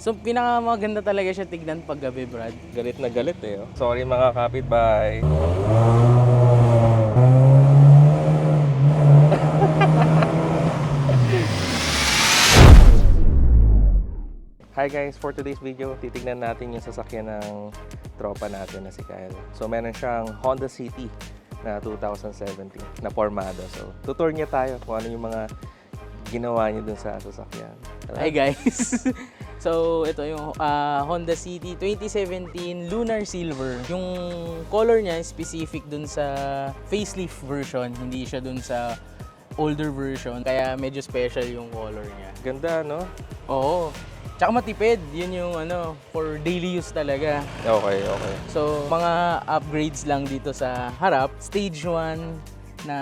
So, pinakamaganda talaga siya tignan pag gabi, Brad. Galit na galit eh. Oh. Sorry mga kapitbahay. Hi guys, for today's video, titignan natin yung sasakyan ng tropa natin na si Kyle. So meron siyang Honda City na 2017 na formado. So tutur niya tayo kung ano yung mga ginawa niya dun sa sasakyan. Hi guys! So, ito yung Honda City 2017 Lunar Silver. Yung color niya specific dun sa facelift version, hindi siya dun sa older version. Kaya medyo special yung color niya. Ganda, no? Oo. Tsaka matipid, yun yung for daily use talaga. Okay, okay. So, mga upgrades lang dito sa harap. Stage 1 na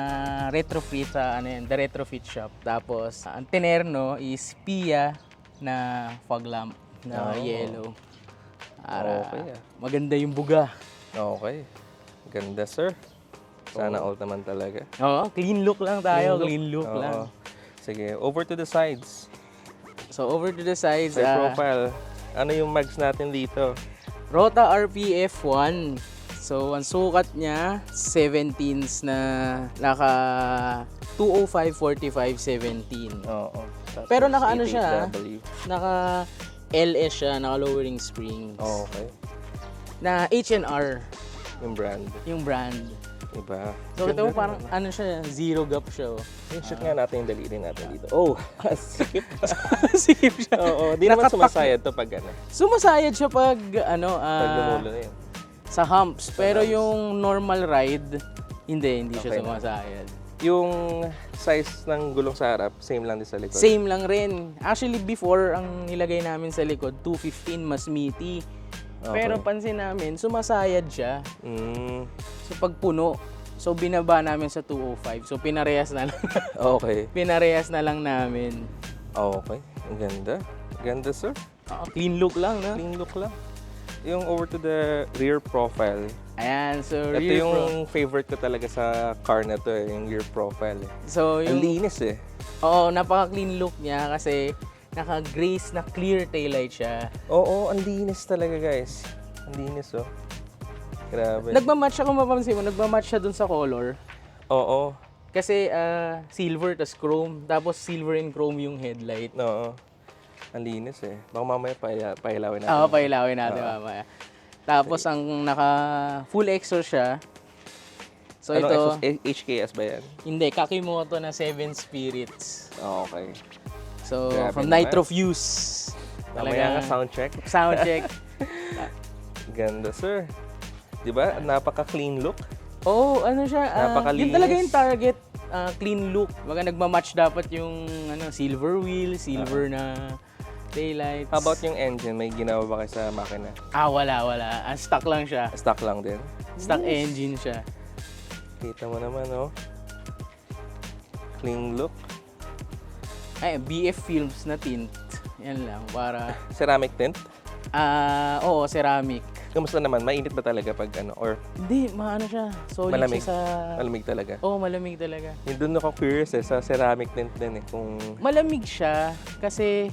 retrofit sa the retrofit shop. Tapos, ang tinerno is Pia na fog lamp na yellow. Para Okay, maganda yung buga. Okay. Ganda, sir. Sana all naman talaga. Oo, clean look lang tayo. Clean look Oo. lang. Sige, over to the sides. So, over to the sides. Side profile. Ano yung mags natin dito? Rota RPF 1. So, ang sukat niya, 17s na naka 205/45/17. Oo. Pero naka ano siya, 88W. naka LS siya, naka lowering springs. Okay. Na H&R, Yung brand. yung brand. Iba. So, ito Ganda parang rin, ano siya, zero gap siya. Yung shoot nga natin yung daliri natin dito. Oh, sikip. Sikip siya. Oo, di naman sumasayad to pag ano. Sumasayad siya pag Pag lumulo na yun. sa humps. Pero yung normal ride, hindi siya Okay na. sumasayad. Yung size ng gulong sa harap, same lang din sa likod. Same lang rin. Actually, before, ang nilagay namin sa likod, 215 mas meaty. Okay. Pero pansin namin, sumasayad siya. Mm, So, pag puno, so binaba namin sa 205. So, pinarehas na lang. okay. Pinarehas na lang namin. Okay. Ang ganda. Ganda, sir. Clean look lang, no? Clean look lang. Yung over to the rear profile. Ayan, so Ito rear yung favorite ko talaga sa car na to eh, yung rear profile. So, Ang yung... linis eh. Oo, napaka-clean look niya kasi naka-grace na clear taillight siya. Oo, ang linis talaga guys. Ang linis oh. Grabe. Nagmamatch siya, kung mapapansin mo, nagmamatch siya dun sa color. Oo. Kasi silver tas chrome, tapos silver and chrome yung headlight. Oo. Ang linis eh. Baka mamaya pailawin natin. Oo, pailawin natin mamaya. Tapos ang naka full exhaust siya. So Anong ito, exhaust? HKS ba yan? hindi, Kakimoto na 7 spirits. Okay. So Grabe from naman. Nitro Fuse. Mamaya ka sound check. Sound check. Ganda sir. Di ba? Napaka-clean look. Oh, ano siya? Napakalinis. Yun talaga yung target. Clean look. Baga nagmamatch dapat yung silver wheel, silver na taillights. How about yung engine? May ginawa ba kayo sa makina? Wala. Stock lang siya. Stock lang din. Stock engine siya. Kita mo naman oh. Clean look. Ay, BF Films na tint. Yan lang, para... Ceramic tint. Oo, ceramic. Kamusta naman? Mainit ba talaga pag ano? Or Hindi, maano siya. Solid malamig? siya sa... Malamig talaga? Oo, malamig talaga. Yung doon ako curious eh, sa ceramic tint din eh. Kung Malamig siya kasi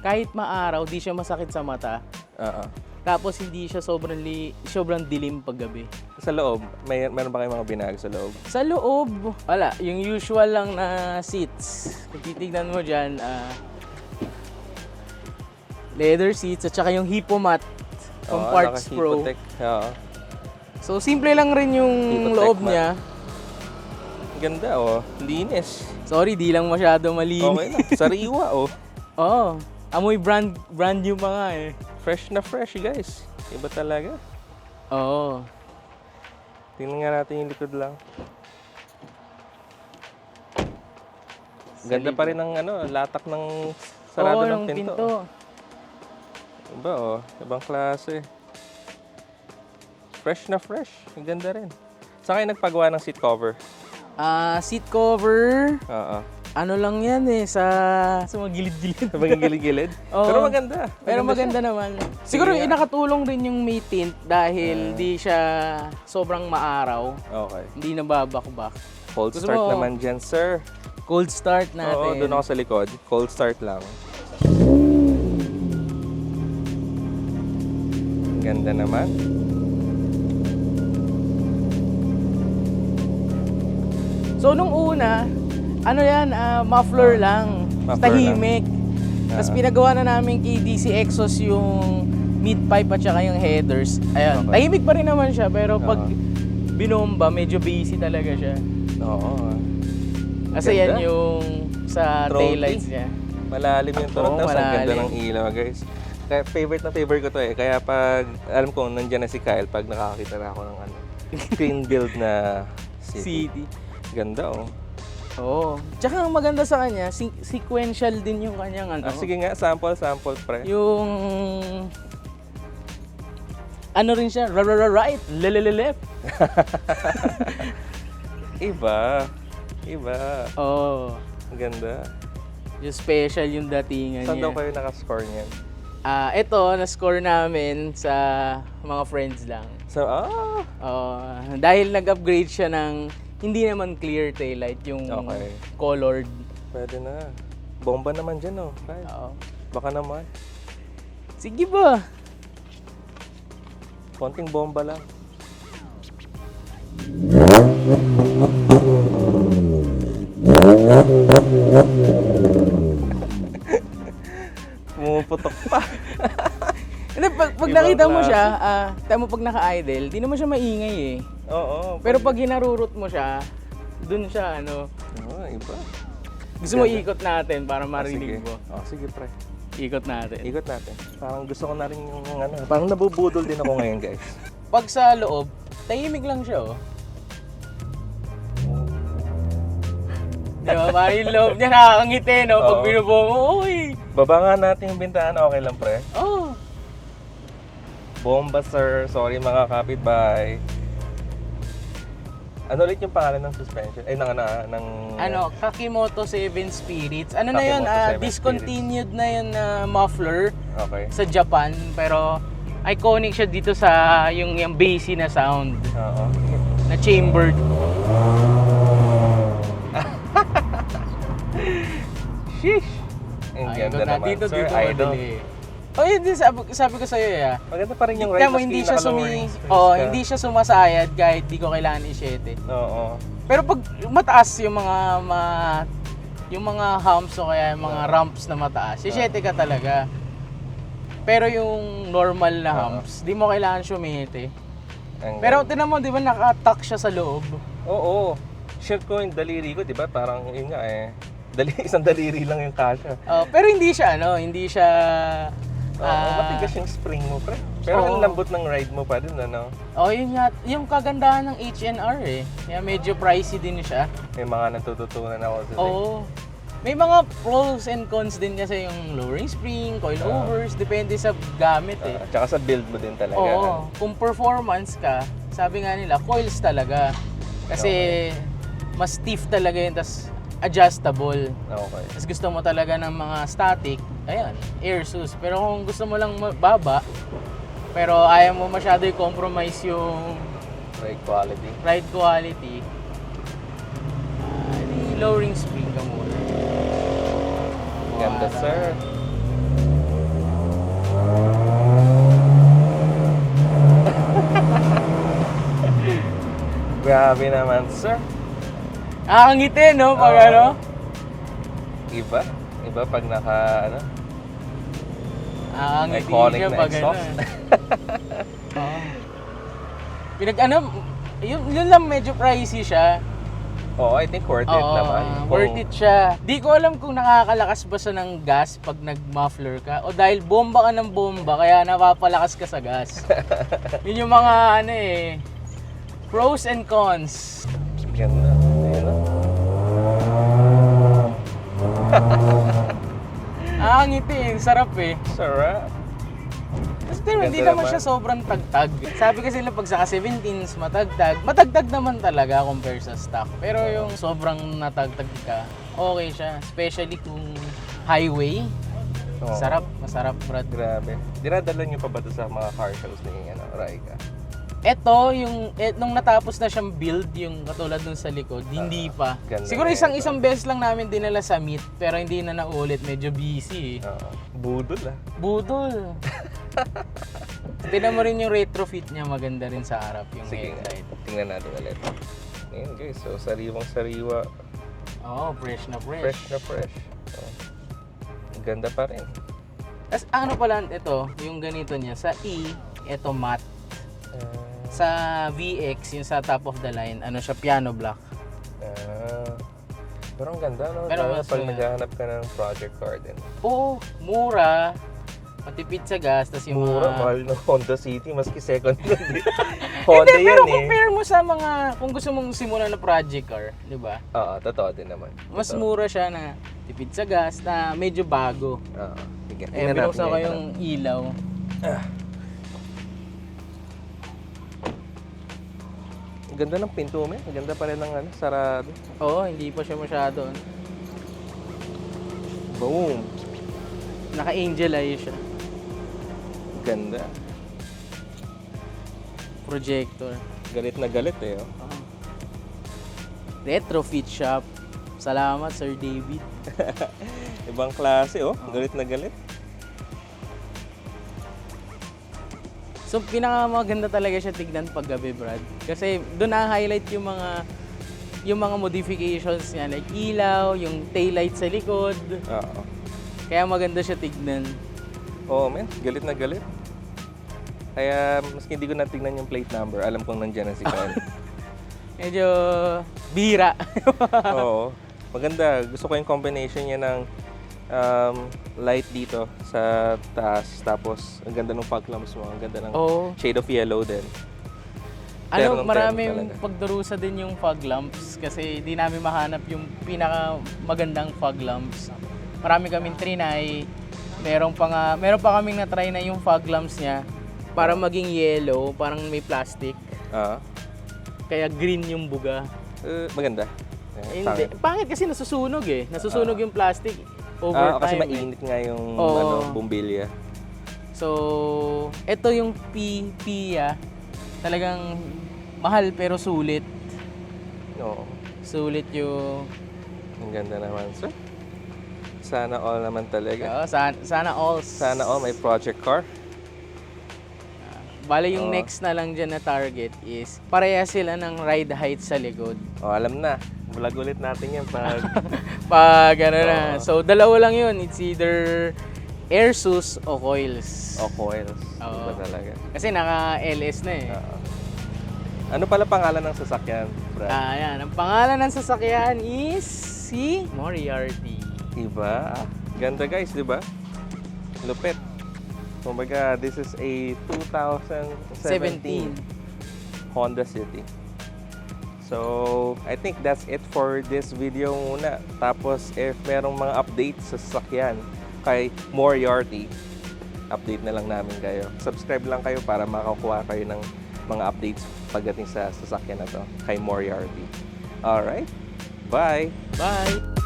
kahit maaraw, di siya masakit sa mata. Tapos hindi siya sobrang dilim paggabi. sa loob, meron ba kayong mga binag sa loob? Sa loob, wala. Yung usual lang na seats. Kung titignan mo dyan, leather seats at saka yung Hippomat from Parts Pro. Oo. So, simple lang rin yung Hipotec loob mat. niya. Ganda oh, linis. Sorry, di lang masyado malinis. Okay lang, sariwa oh. Oo. Amoy brand new pa nga eh. Fresh na fresh guys. Iba talaga. Oo. Tingnan nga natin yung likod lang. Ganda pa rin ng latak ng sarado ng pinto. Iba oh, ibang klase. Fresh na fresh. Ang ganda rin. Saan kayo nagpagawa ng seat cover? Seat cover, Oo. ano lang yan eh, sa mga gilid-gilid. Sa mga gilid-gilid? Oo. Pero maganda. Pero maganda naman. Siguro nga. nakatulong rin yung may tint dahil di siya sobrang maaraw. Okay. Hindi nababakbak. Cold Gusto start mo- naman dyan, sir. Cold start natin. Oo, doon ako sa likod. Cold start lang. Ganda naman. So nung una, ano yan, muffler lang. Muffler Tahimik. Tapos pinagawa na namin kay DC Exos yung mid-pipe at saka yung headers. Ayan, Okay. tahimik pa rin naman siya, pero pag binomba, medyo busy talaga siya. Oo. Kasi Ganda. yan yung sa Trophy. taillights niya. Malalim yung turret. Oo, Tapos ang ganda malalim. ng ilaw, guys. Kaya favorite na favorite ko to eh. Kaya pag, alam ko, nandiyan na si Kyle pag nakakita na ako ng clean build na city. CD. Ganda oh. Oo. Tsaka ang maganda sa kanya, sequential din yung kanyang ano. Sige nga, sample pre. Yung ano rin siya, right, left. Iba. Oo. Ang ganda. Yung special yung datingan Saan daw niya. kayo nakascore niyan? Ito, na-score namin sa mga friends lang. So, Dahil nag-upgrade siya ng hindi naman clear taillight, yung Okay. colored. pwede na. Bomba naman dyan oh. Kyle. Oo. Baka naman. Sige ba? Konting bomba lang. Pumuputok pa. Hindi, pag Ibang nakita mo klase. siya, tama pag naka-idle, di naman siya maingay eh. Oo. Pero pag hinarurot mo siya, dun siya ano. Iba. Gusto mo ikot natin para marinig Sige. mo. Sige pre. Ikot natin. Ikot natin. Parang gusto ko na rin yung parang nabubudol din ako ngayon guys. Pag sa loob, tahimik lang siya oh. Di ba? Parang yung loob niya nakakangiti no? Pag Oo. binubo mo, uy! Baba nga natin yung bintana, okay lang pre. Oh! Bomba sir, sorry mga kapitbahay. Ano ulit yung pangalan ng suspension? ng Ano, Kakimoto 7 Spirits. Ano na yun? Kakimoto 7 Discontinued na yun na muffler Okay. sa Japan. Pero iconic siya dito sa yung bassy na sound Oo. na chambered. Sheesh! Ang Ay, ganda naman. dito, Sir, dito, idol. madali. Oh, yun din sabi ko sa'yo eh. Maganda pa rin yung Tignan ride. mo, maski hindi siya naka-lowering space oh, ka. hindi siya sumasayad kahit di ko kailangan i-7. Oo. Pero pag mataas yung yung mga humps o kaya yung mga ramps na mataas, i-7 ka talaga. Pero yung normal na humps, di mo kailangan sumete. Pero tinan mo, di ba naka-tuck siya sa loob? Oo. Share ko yung daliri ko, di ba? Parang yun nga eh. Isang daliri lang yung kasya. Pero hindi siya hindi siya Matigas yung spring mo, pre. Pero ang lambot ng ride mo pa din, ano? yun nga, yung kagandahan ng HNR eh. Kaya medyo pricey din siya. May mga natututunan ako today. Oo. May mga pros and cons din kasi yung lowering spring, coilovers, depende sa gamit eh. Tsaka sa build mo din talaga. Oo, kung performance ka, sabi nga nila, coils talaga. Kasi mas stiff talaga yun, tas adjustable. Okay. Tapos gusto mo talaga ng mga static, ayan, air sus. Pero kung gusto mo lang baba, pero ayaw mo masyado i-compromise yung Ride quality. ride quality, di lowering spring ka muna. Ganda, sir. Grabe naman, sir. Nakakangiti, no? Pag Oo. ano? Iba. Iba pag naka, Nakakangiti Iconic siya na pag ano. exhaust. Oo. Yun lang medyo pricey siya. Oo, I think worth it Oo, naman. worth it siya. Di ko alam kung nakakalakas ba siya ng gas pag nag-muffler ka o dahil bomba ka ng bomba kaya napapalakas ka sa gas. Yun yung mga pros and cons. Ganda. Ayun, no? Ngiti, sarap eh. Sarap. Pero hindi Ganda naman naman. siya sobrang tagtag. Sabi kasi nila pag sa 17s matagtag. Matagtag naman talaga compare sa stock. Pero yung sobrang natagtag ka, okay siya. Especially kung highway. Oo. Masarap Brad. Grabe. Dinadala niyo pa ba ito sa mga car shows ni Raika? Ito, nung natapos na siyang build, yung katulad dun sa likod, hindi pa. ganda Siguro na isang beses lang namin dinala sa meet, pero hindi na naulit. Medyo busy eh. Budol ah. Budol. Tingnan mo rin yung retrofit niya, maganda rin sa harap yung Sige nga, headlight. tingnan natin ulit. Ayan guys, so sariwang-sariwa. Oo, fresh na fresh. Fresh na fresh. So, ang ganda pa rin. Tapos ano pala ito, yung ganito niya, sa E, ito matte. Sa VX, yung sa top of the line, ano siya, piano black. Pero ang ganda, no? Pero Lalo mas, pag naghahanap ka ng project car din. Oo, mura. Matipid sa gas, tapos yung Mura, mga... mahal ng Honda City, maski second hand. Honda Hindi, yan pero eh. compare mo sa mga, kung gusto mong simulan na project car, di ba? Oo, totoo din naman. Mas Totoo. mura siya na tipid sa gas, na medyo bago. Oo. Sige, Eh, binuksan ko yung ilaw. Ang ganda ng pinto, men. Ang ganda pa rin ng sarado. Oo, hindi pa siya masyado. Boom! Naka-angel eye siya. Ganda. Projector. Galit na galit eh. Oh. Retrofit shop. Salamat, Sir David. Ibang klase, oh. Galit na galit. So, pinakamaganda talaga siya tignan pag gabi, Brad. Kasi doon na-highlight yung mga modifications niya. Like ilaw, yung taillight sa likod. Oo. Kaya maganda siya tignan. Oo, men. Galit na galit. Kaya, maski hindi ko natignan yung plate number, alam kong nandyan na si Kyle. Medyo bira. Oo. Maganda. Gusto ko yung combination niya ng light dito sa taas. Tapos, ang ganda ng fog lamps mo. Ang ganda ng Oo. shade of yellow din. Ano, Ternong-terno maraming talaga. pagdurusa din yung fog lamps kasi di namin mahanap yung pinakamagandang fog lamps. Marami kaming trinay. Meron pa kaming na-try na yung fog lamps niya para maging yellow, parang may plastic. Ah. Kaya green yung buga. Maganda. Hindi. Pangit kasi nasusunog eh. Nasusunog yung plastic over Kasi time. mainit nga yung Oo. bumbilya. So, ito yung Pia. Talagang mahal pero sulit. Oo. Sulit yung... Ang ganda naman. So, sana all naman talaga. sana all. Sana all may project car. Bale yung Oo. next na lang dyan na target is pareha sila ng ride height sa likod. Alam na. Vlog ulit natin yan pag... Pag ano na. Oo. So, dalawa lang yun. It's either Airsus o Coils. o coils. Oo. Iba talaga. Kasi naka-LS na eh. Oo. Ano pala pangalan ng sasakyan, Brad? Ayan. Ang pangalan ng sasakyan is si Moriarty. Diba? Ganda guys, di ba? Lupit. Kumbaga, this is a 2017 Honda City. So, I think that's it for this video muna. Tapos, if merong mga updates sa sasakyan kay Moriarty, update na lang namin kayo. Subscribe lang kayo para makakuha kayo ng mga updates pagdating sa sasakyan na to kay Moriarty. Alright, bye! Bye!